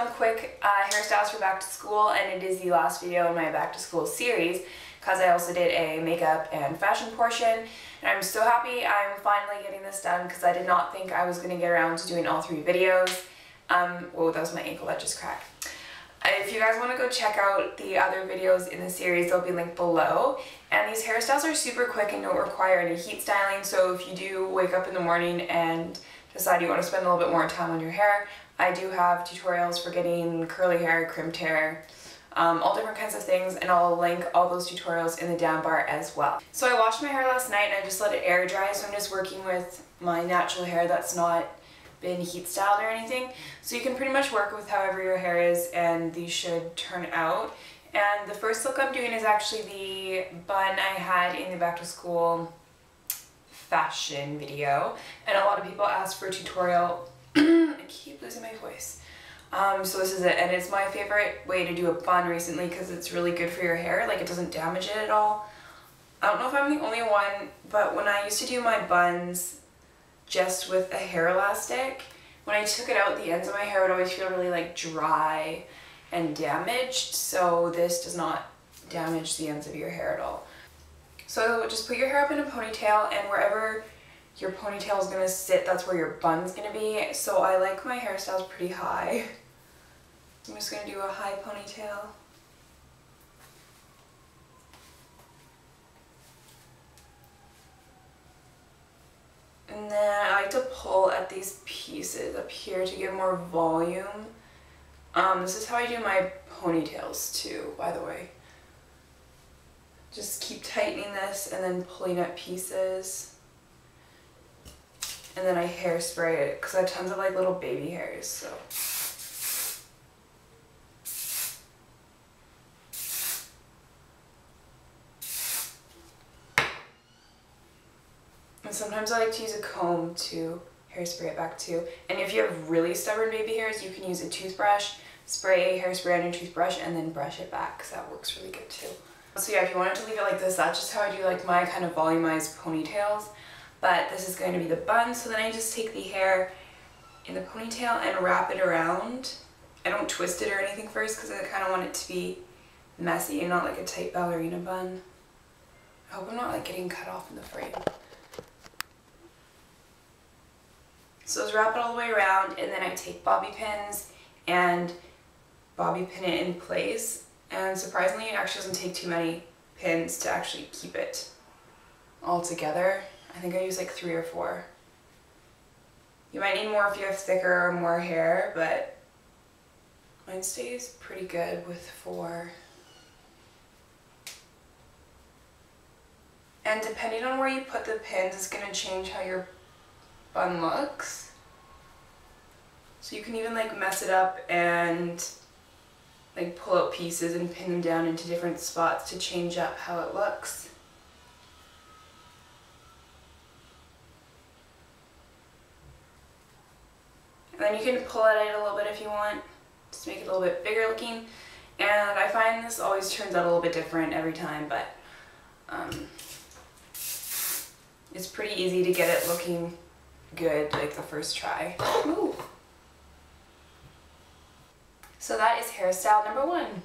some quick hairstyles for back to school, and it is the last video in my back to school series because I also did a makeup and fashion portion, and I'm so happy I'm finally getting this done because I did not think I was going to get around to doing all 3 videos. Whoa, that was my ankle that just cracked. If you guys want to go check out the other videos in the series, they'll be linked below. And these hairstyles are super quick and don't require any heat styling, so if you do wake up in the morning and decide you want to spend a little bit more time on your hair, I do have tutorials for getting curly hair, crimped hair, all different kinds of things, and I'll link all those tutorials in the down bar as well. So I washed my hair last night and I just let it air dry, so I'm just working with my natural hair that's not been heat styled or anything. So you can pretty much work with however your hair is, and these should turn out. And the first look I'm doing is actually the bun I had in the back to school fashion video, and a lot of people asked for a tutorial. I keep losing my voice. So this is it, and it's my favorite way to do a bun recently because it's really good for your hair. Like, it doesn't damage it at all. I don't know if I'm the only one, but when I used to do my buns just with a hair elastic, when I took it out, the ends of my hair would always feel really like dry and damaged, so this does not damage the ends of your hair at all. So just put your hair up in a ponytail, and wherever your ponytail is going to sit, that's where your bun's going to be. So I like my hairstyles pretty high. I'm just going to do a high ponytail. And then I like to pull at these pieces up here to give more volume. This is how I do my ponytails too, by the way. Just keep tightening this and then pulling at pieces. And then I hairspray it because I have tons of like little baby hairs, so. And sometimes I like to use a comb to hairspray it back too. And if you have really stubborn baby hairs, you can use a toothbrush, spray hairspray on your toothbrush, and then brush it back because that works really good too. So yeah, if you wanted to leave it like this, that's just how I do like my kind of volumized ponytails. But this is going to be the bun, so then I just take the hair in the ponytail and wrap it around. I don't twist it or anything first because I kind of want it to be messy and not like a tight ballerina bun. I hope I'm not like getting cut off in the frame. So just wrap it all the way around, and then I take bobby pins and bobby pin it in place. And surprisingly, it actually doesn't take too many pins to actually keep it all together. I think I use like 3 or 4. You might need more if you have thicker or more hair, but mine stays pretty good with 4. And depending on where you put the pins, it's going to change how your bun looks. So you can even like mess it up and like pull out pieces and pin them down into different spots to change up how it looks. And then you can pull at it a little bit if you want, just make it a little bit bigger looking. And I find this always turns out a little bit different every time, but it's pretty easy to get it looking good like the first try. Ooh. So that is hairstyle number 1.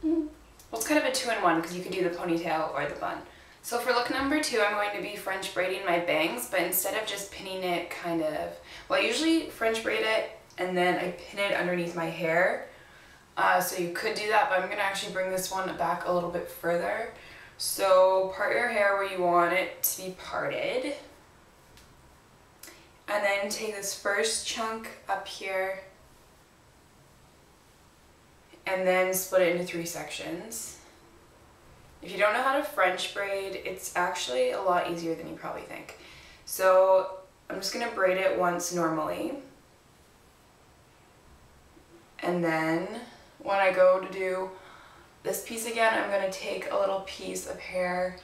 Well, it's kind of a 2-in-1 because you could do the ponytail or the bun. So for look number 2, I'm going to be French braiding my bangs, but instead of just pinning it kind of, well, I usually French braid it and then I pin it underneath my hair. So you could do that, but I'm going to actually bring this one back a little bit further. So part your hair where you want it to be parted. And then take this first chunk up here and then split it into 3 sections. If you don't know how to French braid, it's actually a lot easier than you probably think. So I'm just going to braid it once normally. And then when I go to do this piece again, I'm going to take a little piece of hair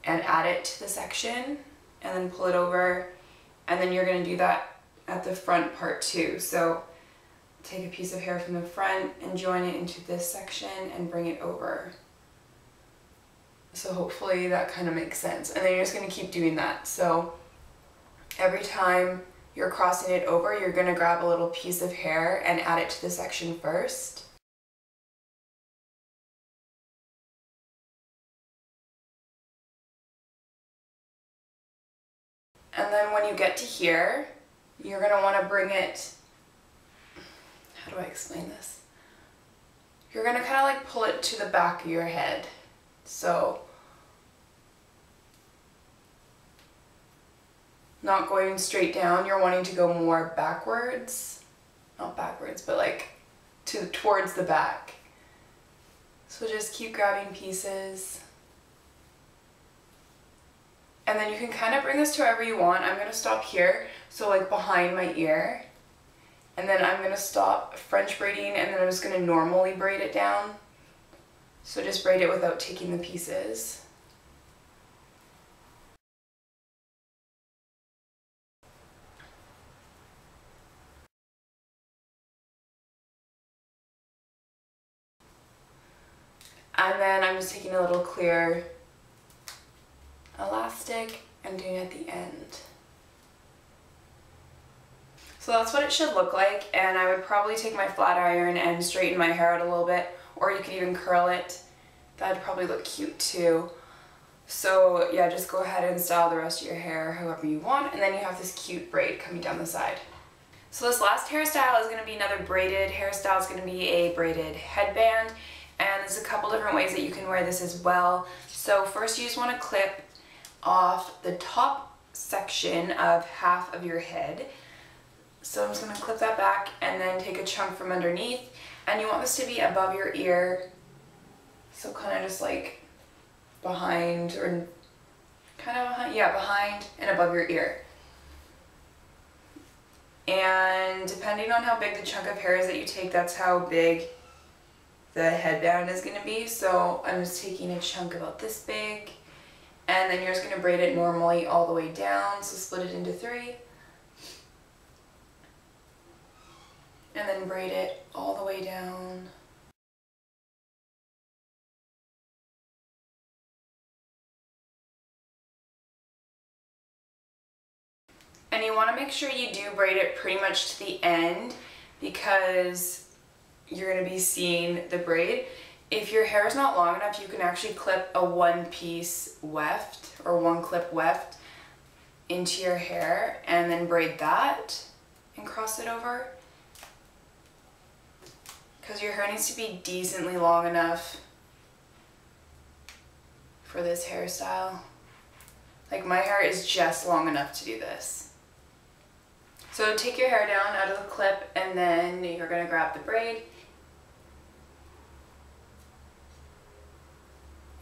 and add it to the section and then pull it over. And then you're going to do that at the front part too. So take a piece of hair from the front and join it into this section and bring it over. So hopefully that kind of makes sense. And then you're just going to keep doing that. So every time you're crossing it over, you're going to grab a little piece of hair and add it to the section first. And then when you get to here, you're going to want to bring it, how do I explain this? You're going to kind of like pull it to the back of your head. So, not going straight down, you're wanting to go more backwards. Not backwards, but like towards the back. So just keep grabbing pieces. And then you can kind of bring this to wherever you want. I'm going to stop here, so like behind my ear. And then I'm going to stop French braiding, and then I'm just going to normally braid it down. So just braid it without taking the pieces. And then I'm just taking a little clear elastic and doing it at the end. So that's what it should look like, and I would probably take my flat iron and straighten my hair out a little bit, or you could even curl it. That'd probably look cute too. So yeah, just go ahead and style the rest of your hair however you want, and then you have this cute braid coming down the side. So this last hairstyle is going to be another braided hairstyle. It's going to be a braided headband, and there's a couple different ways that you can wear this as well. So first you just want to clip off the top section of half of your head. So I'm just going to clip that back and then take a chunk from underneath, and you want this to be above your ear, so kind of just like behind, or kind of behind, yeah, behind and above your ear. And depending on how big the chunk of hair is that you take, that's how big the headband is going to be. So I'm just taking a chunk about this big, and then you're just going to braid it normally all the way down, so split it into 3. And then braid it all the way down. And you want to make sure you do braid it pretty much to the end, because you're going to be seeing the braid. If your hair is not long enough, you can actually clip a one-piece weft or one clip weft into your hair and then braid that and cross it over. Because your hair needs to be decently long enough for this hairstyle. Like my hair is just long enough to do this. So take your hair down out of the clip, and then you're going to grab the braid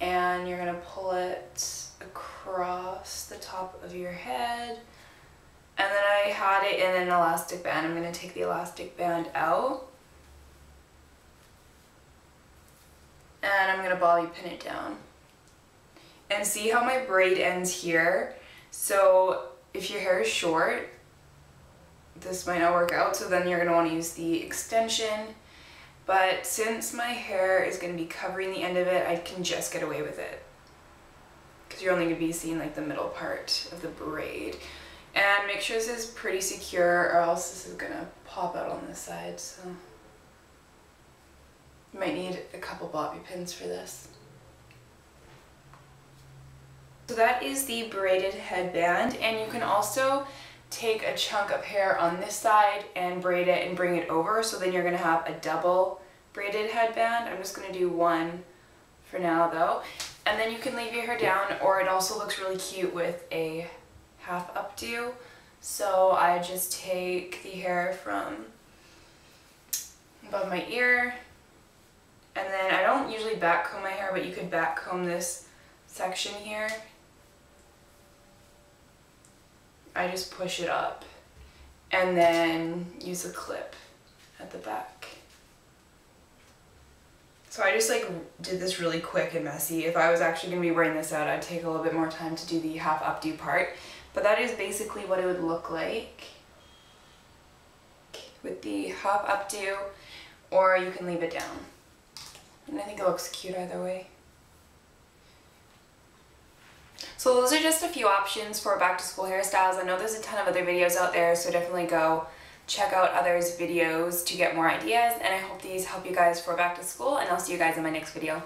and you're going to pull it across the top of your head. And then I had it in an elastic band. I'm going to take the elastic band out. And I'm going to bobby pin it down. And see how my braid ends here? So if your hair is short, this might not work out, so then you're going to want to use the extension. But since my hair is going to be covering the end of it, I can just get away with it. Because you're only going to be seeing like the middle part of the braid. And make sure this is pretty secure, or else this is going to pop out on this side. So you might need a couple bobby pins for this. So that is the braided headband, and you can also take a chunk of hair on this side and braid it and bring it over, so then you're going to have a double braided headband. I'm just going to do one for now though. And then you can leave your hair down, or it also looks really cute with a half updo. So I just take the hair from above my ear, and then I don't usually back comb my hair, but you could back comb this section here. I just push it up and then use a clip at the back. So I just like did this really quick and messy. If I was actually going to be wearing this out, I'd take a little bit more time to do the half updo part. But that is basically what it would look like with the half updo, or you can leave it down. And I think it looks cute either way. So So those are just a few options for back to school hairstyles. I know there's a ton of other videos out there, so definitely go check out others' videos to get more ideas, and I hope these help you guys for back to school, and I'll see you guys in my next video.